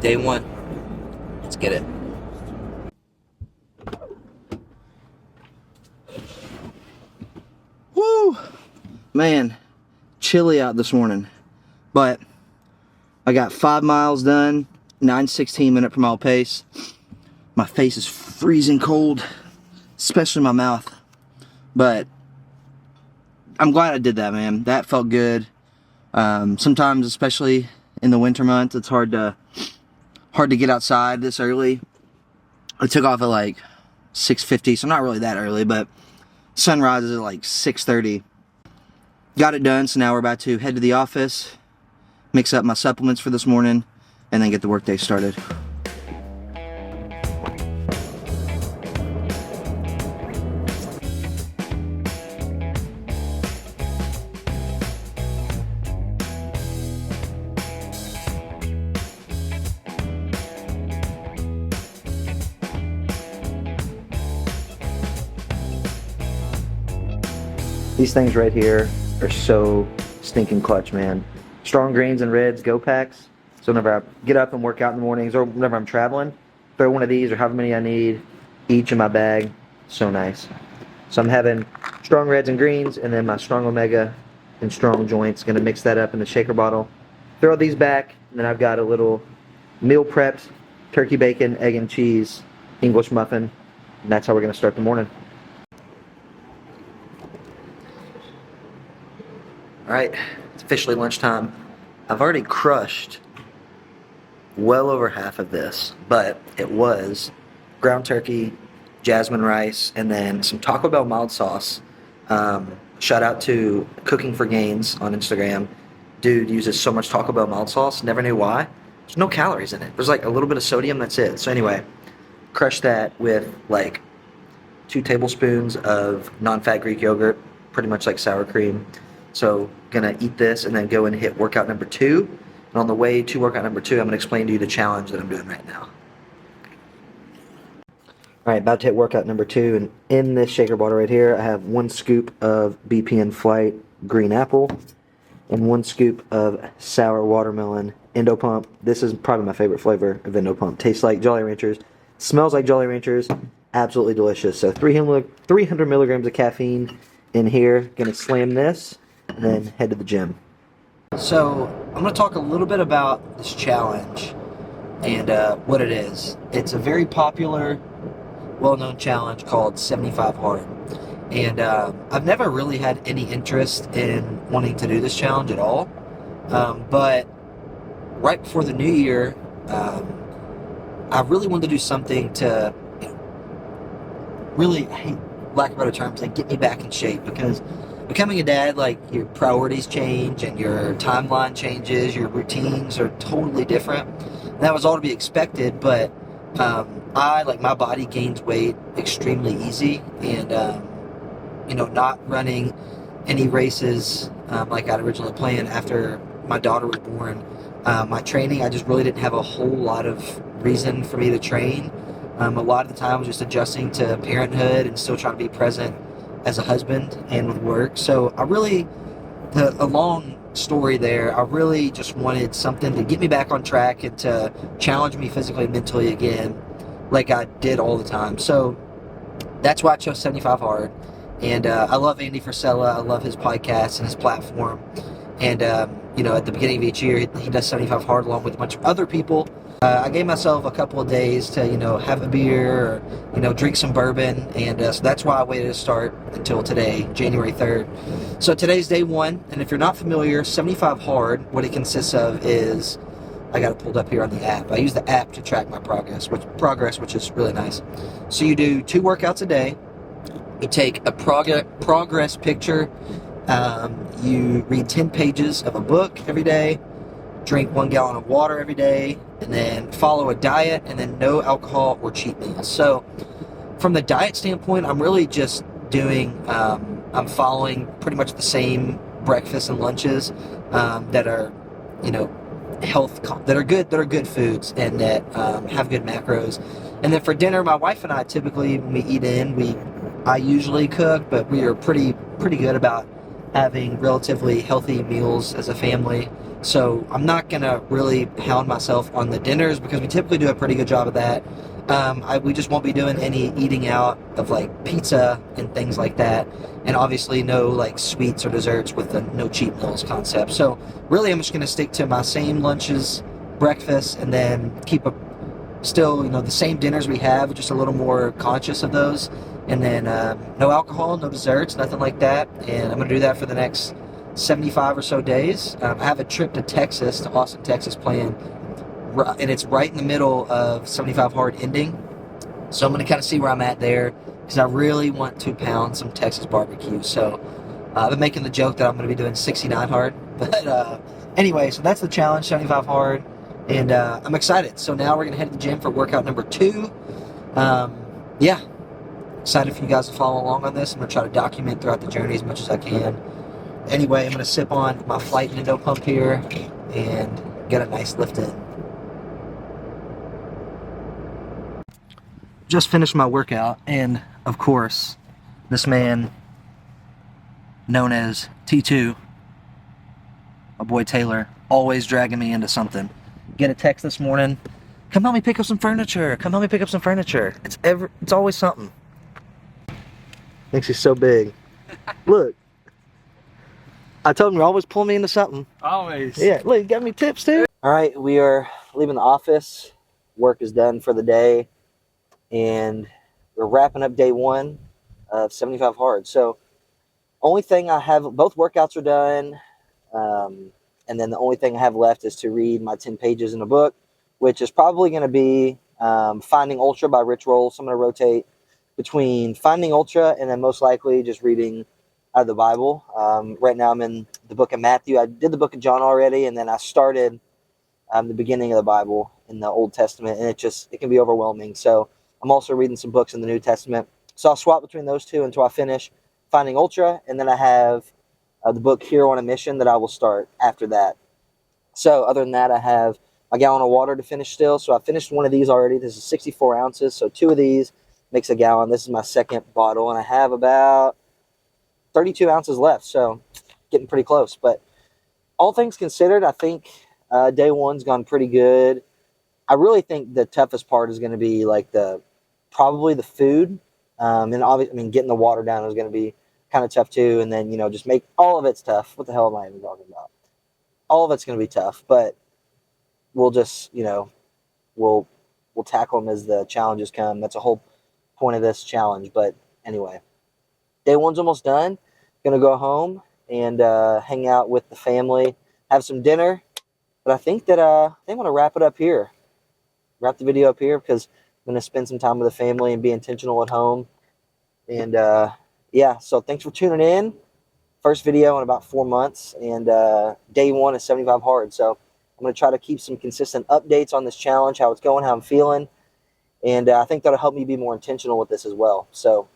Day one. Let's get it. Woo! Man, chilly out this morning. But I got 5 miles done, 9:16 minute per mile pace. My face is freezing cold, especially my mouth. But I'm glad I did that, man. That felt good. Sometimes, especially in the winter months, it's hard to get outside this early. I took off at like 6:50, so not really that early, but sunrise is at like 6:30. Got it done, so now we're about to head to the office, mix up my supplements for this morning, and then get the workday started. These things right here are so stinking clutch, man. Strong greens and reds go packs. So whenever I get up and work out in the mornings or whenever I'm traveling, throw one of these or however many I need each in my bag. So nice. So I'm having strong reds and greens and then my strong omega and strong joints. Gonna mix that up in the shaker bottle. Throw these back, and then I've got a little meal prepped turkey bacon, egg and cheese, English muffin. And that's how we're gonna start the morning. Alright, it's officially lunchtime. I've already crushed well over half of this, but it was ground turkey, jasmine rice, and then some Taco Bell mild sauce. Shout out to Cooking for Gains on Instagram. Dude uses so much Taco Bell mild sauce, never knew why. There's no calories in it. There's like a little bit of sodium, that's it. So anyway, crush that with like 2 tablespoons of non-fat Greek yogurt, pretty much like sour cream. So gonna eat this and then go and hit workout number 2. And on the way to workout number 2, I'm gonna explain to you the challenge that I'm doing right now. Alright, about to hit workout number 2, and in this shaker bottle right here, I have 1 scoop of BPN Flight green apple and 1 scoop of sour watermelon Endo Pump. This is probably my favorite flavor of Endo Pump. Tastes like Jolly Ranchers, smells like Jolly Ranchers, absolutely delicious. So 300 milligrams of caffeine in here. Gonna slam this and then head to the gym. So I'm going to talk a little bit about this challenge and what it is. It's a very popular, well-known challenge called 75 Hard. And I've never really had any interest in wanting to do this challenge at all. But right before the new year, I really wanted to do something to, really, lack of better terms, like get me back in shape, because becoming a dad, like, your priorities change and your timeline changes, your routines are totally different. And that was all to be expected, but my body gains weight extremely easy, and not running any races like I'd originally planned after my daughter was born. My training, I just really didn't have a whole lot of reason for me to train. A lot of the time I was just adjusting to parenthood and still trying to be present as a husband and with work. So a long story there, I really just wanted something to get me back on track and to challenge me physically and mentally again, like I did all the time. So that's why I chose 75 Hard. And I love Andy Frisella. I love his podcast and his platform. And at the beginning of each year, he does 75 Hard along with a bunch of other people. I gave myself a couple of days to, have a beer or, drink some bourbon. And so that's why I waited to start until today, January 3rd. So today's day 1. And if you're not familiar, 75 Hard, what it consists of is, I got it pulled up here on the app. I use the app to track my progress, which is really nice. So you do 2 workouts a day. You take a progress picture. You read 10 pages of a book every day. Drink 1 gallon of water every day, and then follow a diet, and then no alcohol or cheat meals. So from the diet standpoint, I'm really just doing, I'm following pretty much the same breakfasts and lunches that are, that are good foods and that have good macros. And then for dinner, my wife and I typically, when we eat in, I usually cook, but we are pretty good about having relatively healthy meals as a family. So I'm not gonna really hound myself on the dinners because we typically do a pretty good job of that. We just won't be doing any eating out of like pizza and things like that, and obviously no like sweets or desserts with the no cheat meals concept. So really, I'm just gonna stick to my same lunches, breakfast, and then keep still the same dinners we have, just a little more conscious of those. And then no alcohol, no desserts, nothing like that. And I'm gonna do that for the next 75 or so days. I have a trip to Texas, to Austin, Texas planned, and it's right in the middle of 75 hard ending. So I'm going to kind of see where I'm at there because I really want to pound some Texas barbecue. So I've been making the joke that I'm going to be doing 69 hard. But anyway, so that's the challenge, 75 hard. And I'm excited. So now we're going to head to the gym for workout number 2. Yeah, excited for you guys to follow along on this. I'm going to try to document throughout the journey as much as I can. Anyway, I'm going to sip on my Flight Endo pump here and get a nice lift in. Just finished my workout, and of course, this man known as T2, my boy Taylor, always dragging me into something. Get a text this morning, come help me pick up some furniture, come help me pick up some furniture. It's always something. Thinks he's so big. Look, I told him to always pull me into something. Always. Yeah, look, you got me tips too. All right, we are leaving the office. Work is done for the day. And we're wrapping up day 1 of 75 hard. So only thing I have, both workouts are done. And then the only thing I have left is to read my 10 pages in a book, which is probably going to be Finding Ultra by Rich Roll. So I'm going to rotate between Finding Ultra and then most likely just reading out of the Bible. Right now I'm in the book of Matthew. I did the book of John already, and then I started the beginning of the Bible in the Old Testament, and it can be overwhelming. So I'm also reading some books in the New Testament. So I'll swap between those two until I finish Finding Ultra, and then I have the book Hero on a Mission that I will start after that. So other than that, I have a gallon of water to finish still. So I finished one of these already. This is 64 ounces, so 2 of these makes a gallon. This is my second bottle, and I have about 32 ounces left, so getting pretty close. But all things considered, I think day 1's gone pretty good. I really think the toughest part is going to be like probably the food, and obviously, getting the water down is going to be kind of tough too. And then just make all of it's tough. What the hell am I even talking about? All of it's going to be tough, but we'll just we'll tackle them as the challenges come. That's the whole point of this challenge. But anyway, day 1's almost done. Gonna go home and hang out with the family, have some dinner. But I think that I'm gonna wrap it up here. Wrap the video up here because I'm going to spend some time with the family and be intentional at home. And yeah, so thanks for tuning in. First video in about 4 months, and day 1 is 75 hard. So I'm going to try to keep some consistent updates on this challenge, how it's going, how I'm feeling. And I think that'll help me be more intentional with this as well. So,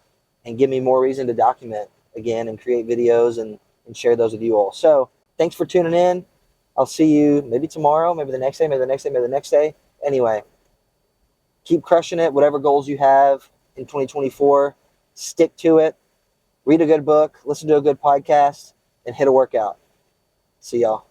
and give me more reason to document again and create videos and share those with you all. So thanks for tuning in. I'll see you maybe tomorrow, maybe the next day, maybe the next day, maybe the next day. Anyway, keep crushing it. Whatever goals you have in 2024, stick to it. Read a good book, listen to a good podcast, and hit a workout. See y'all.